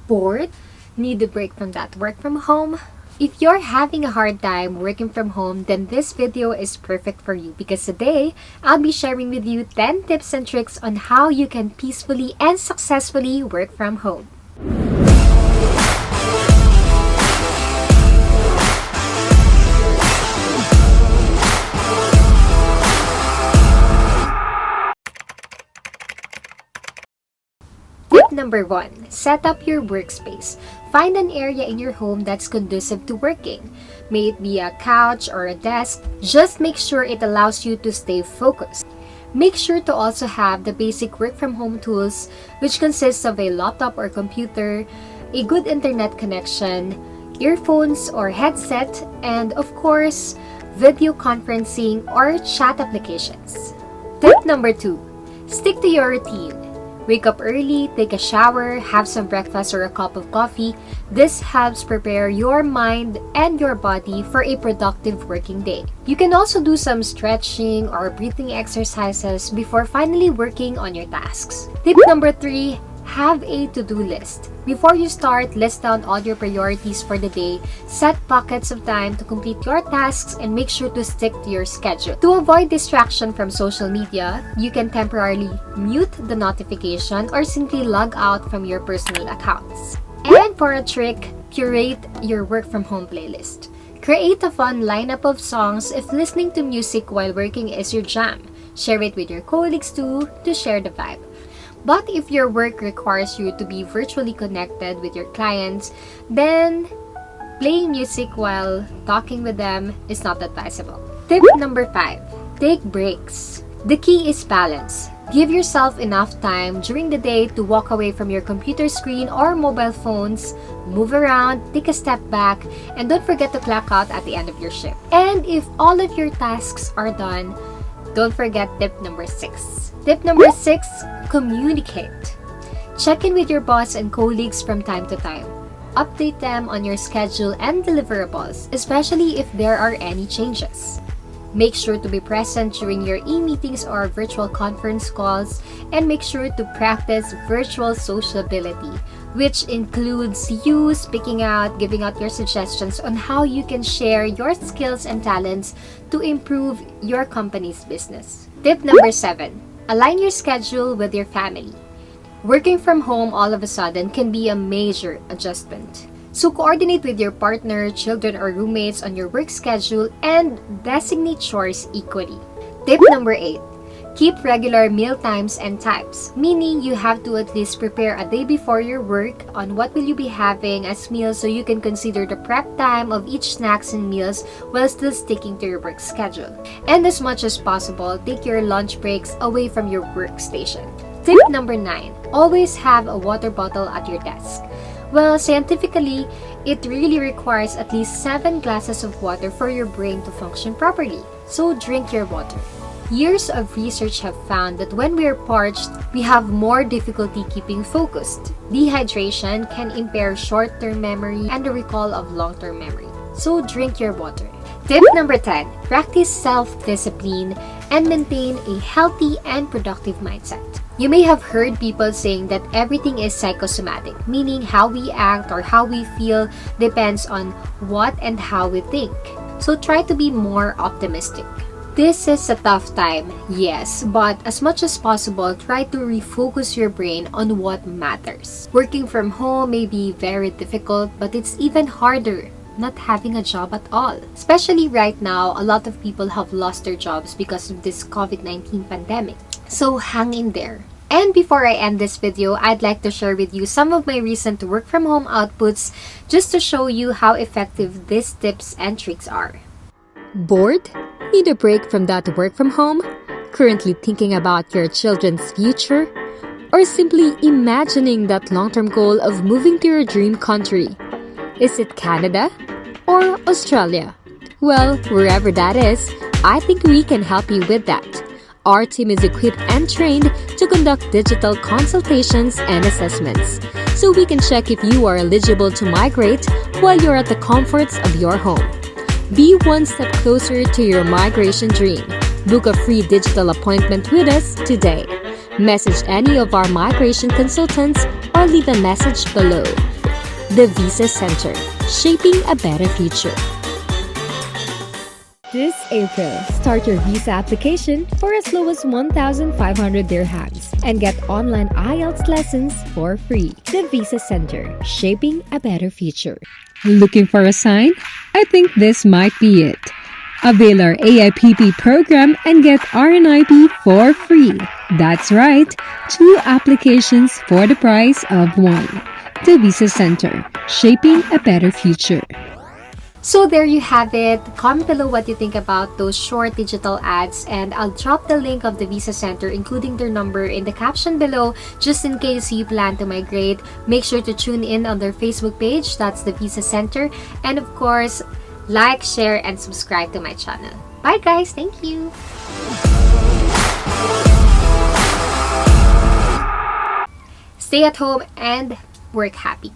Bored? Need a break from that work from home? If you're having a hard time working from home, then this video is perfect for you because today, I'll be sharing with you 10 tips and tricks on how you can peacefully and successfully work from home. Tip number 1. Set up your workspace. Find an area in your home that's conducive to working. May it be a couch or a desk, just make sure it allows you to stay focused. Make sure to also have the basic work from home tools, which consists of a laptop or computer, a good internet connection, earphones or headset, and of course, video conferencing or chat applications. Tip number 2. Stick to your routine. Wake up early, take a shower, have some breakfast or a cup of coffee. This helps prepare your mind and your body for a productive working day. You can also do some stretching or breathing exercises before finally working on your tasks. Tip number 3. Have a to-do list. Before you start, list down all your priorities for the day, set pockets of time to complete your tasks, and make sure to stick to your schedule. To avoid distraction from social media, you can temporarily mute the notification or simply log out from your personal accounts. And for a trick, curate your work from home playlist. Create a fun lineup of songs if listening to music while working is your jam. Share it with your colleagues too to share the vibe. But if your work requires you to be virtually connected with your clients, then playing music while talking with them is not advisable. Tip number 5. Take breaks. The key is balance. Give yourself enough time during the day to walk away from your computer screen or mobile phones, move around, take a step back, and don't forget to clock out at the end of your shift. And if all of your tasks are done, don't forget tip number 6. Tip number 6, communicate. Check in with your boss and colleagues from time to time. Update them on your schedule and deliverables, especially if there are any changes. Make sure to be present during your e-meetings or virtual conference calls, and make sure to practice virtual sociability, which includes you speaking out, giving out your suggestions on how you can share your skills and talents to improve your company's business. Tip number 7. Align your schedule with your family. Working from home all of a sudden can be a major adjustment. So coordinate with your partner, children, or roommates on your work schedule and designate chores equally. Tip number 8. Keep regular meal times and types, meaning you have to at least prepare a day before your work on what will you be having as meals so you can consider the prep time of each snacks and meals while still sticking to your work schedule. And as much as possible, take your lunch breaks away from your workstation. Tip number 9. Always have a water bottle at your desk. Well, scientifically, it really requires at least 7 glasses of water for your brain to function properly. So drink your water. Years of research have found that when we are parched, we have more difficulty keeping focused. Dehydration can impair short-term memory and the recall of long-term memory. So drink your water. Tip number 10. Practice self-discipline and maintain a healthy and productive mindset. You may have heard people saying that everything is psychosomatic, meaning how we act or how we feel depends on what and how we think. So try to be more optimistic. This is a tough time, yes, but as much as possible, try to refocus your brain on what matters. Working from home may be very difficult, but it's even harder not having a job at all. Especially right now, a lot of people have lost their jobs because of this COVID-19 pandemic. So hang in there. And before I end this video, I'd like to share with you some of my recent work from home outputs just to show you how effective these tips and tricks are. Bored? Need a break from that work from home? Currently thinking about your children's future? Or simply imagining that long-term goal of moving to your dream country? Is it Canada or Australia? Well, wherever that is, I think we can help you with that. Our team is equipped and trained to conduct digital consultations and assessments, so we can check if you are eligible to migrate while you're at the comforts of your home. Be one step closer to your migration dream. Book a free digital appointment with us today. Message any of our migration consultants or leave a message below. The Visa Center, shaping a better future. This April, start your visa application for as low as 1,500 dirhams and get online IELTS lessons for free. The Visa Center, shaping a better future. Looking for a sign? I think this might be it. Avail our AIPP program and get RNIP for free. That's right, 2 applications for the price of 1. The Visa Center, shaping a better future. So there you have it. Comment below what you think about those short digital ads, and I'll drop the link of the Visa Center, including their number, in the caption below, just in case you plan to migrate. Make sure to tune in on their Facebook page, that's the Visa Center, and of course, like, share, and subscribe to my channel. Bye guys, thank you! Stay at home and work happy.